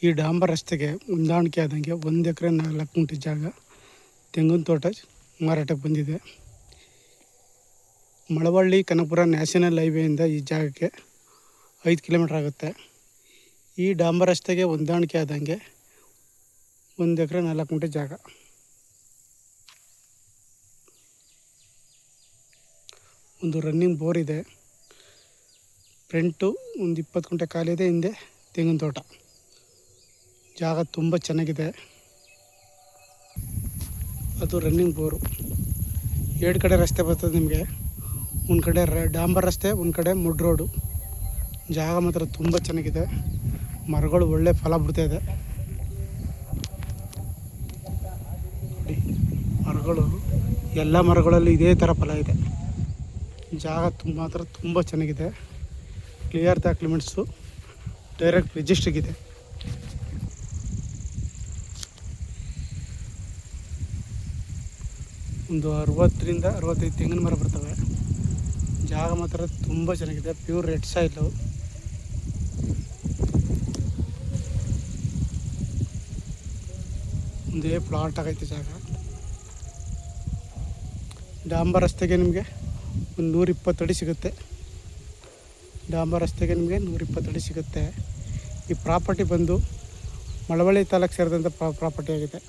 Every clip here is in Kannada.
ಈ ಡಾಂಬರ್ ರಸ್ತೆಗೆ ಹೊಂದಾಣಿಕೆ ಆದಂಗೆ 1 ಎಕರೆ 4 ಗುಂಟೆ ಜಾಗ ತೆಂಗಿನ ತೋಟ ಮಾರಾಟಕ್ಕೆ ಬಂದಿದೆ. ಮಳವಳ್ಳಿ ಕನಕಪುರ ನ್ಯಾಷನಲ್ ಹೈವೇಯಿಂದ ಈ ಜಾಗಕ್ಕೆ 5 ಕಿಲೋಮೀಟ್ರ್ ಆಗುತ್ತೆ. ಈ ಡಾಂಬರ್ ರಸ್ತೆಗೆ ಹೊಂದಾಣಿಕೆ ಆದಂಗೆ 1 ಎಕರೆ 4 ಗುಂಟೆ ಜಾಗ. ಒಂದು ರನ್ನಿಂಗ್ ಬೋರ್ ಇದೆ. ಫ್ರಂಟು ಒಂದು 20 ಗುಂಟೆ ಖಾಲಿದೆ. ಹಿಂದೆ ತೆಂಗಿನ ತೋಟ. ಜಾಗ ತುಂಬ ಚೆನ್ನಾಗಿದೆ. ಅದು ರನ್ನಿಂಗ್ ಬೋರು. 2 ಕಡೆ ರಸ್ತೆ ಬರ್ತದೆ ನಿಮಗೆ. ಒಂದು ಕಡೆ ಡಾಂಬರ್ ರಸ್ತೆ, ಒಂದು ಕಡೆ ಮುಡ್ ರೋಡು. ಜಾಗ ಮಾತ್ರ ತುಂಬ ಚೆನ್ನಾಗಿದೆ. ಮರಗಳು ಒಳ್ಳೆ ಫಲ ಬಿಡ್ತಾ ಇದೆ. ಮರಗಳು ಎಲ್ಲ ಮರಗಳಲ್ಲಿ ಇದೇ ಥರ ಫಲ ಇದೆ. ಜಾಗ ಮಾತ್ರ ತುಂಬ ಚೆನ್ನಾಗಿದೆ. ಕ್ಲಿಯರ್ ಡಾಕ್ಯುಮೆಂಟ್ಸು, ಡೈರೆಕ್ಟ್ ರಿಜಿಸ್ಟ್ರಿಗಿದೆ. ಒಂದು 60ರಿಂದ 65 ತೆಂಗಿನ ಮರ ಬರ್ತವೆ. ಜಾಗ ಮಾತ್ರ ತುಂಬ ಚೆನ್ನಾಗಿದೆ. Pure red soil. ಒಂದೇ ಪ್ಲಾಟ್ ಆಗೈತೆ ಜಾಗ. ಡಾಂಬರ್ ರಸ್ತೆಗೆ ನಿಮಗೆ ಒಂದು 120 ಅಡಿ ಸಿಗುತ್ತೆ. ಡಾಂಬರ್ ರಸ್ತೆಗೆ ನಿಮಗೆ 120 ಅಡಿ ಸಿಗುತ್ತೆ. ಈ ಪ್ರಾಪರ್ಟಿ ಬಂದು ಮಳವಳ್ಳಿ ತಾಲೂಕು ಸೇರಿದಂಥ ಪ್ರಾಪರ್ಟಿ ಆಗಿದೆ.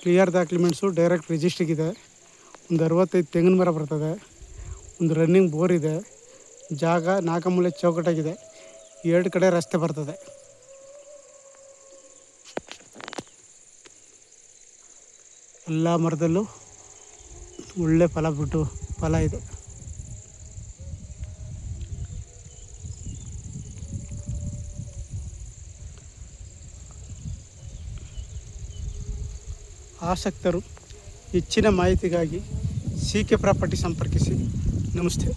ಕ್ಲಿಯರ್ ಡಾಕ್ಯುಮೆಂಟ್ಸು, ಡೈರೆಕ್ಟ್ ರಿಜಿಸ್ಟ್ರಿಗಿದೆ. ಒಂದು 65 ತೆಂಗಿನ ಮರ ಬರ್ತದೆ. ಒಂದು ರನ್ನಿಂಗ್ ಬೋರ್ ಇದೆ. ಜಾಗ 4 ಮೂಲೆ ಚೌಕಟ್ಟಾಗಿದೆ. 2 ಕಡೆ ರಸ್ತೆ ಬರ್ತದೆ. ಎಲ್ಲ ಮರದಲ್ಲೂ ಒಳ್ಳೆ ಫಲ ಇದೆ. ಆಸಕ್ತರು ಹೆಚ್ಚಿನ ಮಾಹಿತಿಗಾಗಿ CK ಪ್ರಾಪರ್ಟಿ ಸಂಪರ್ಕಿಸಿ. ನಮಸ್ತೆ.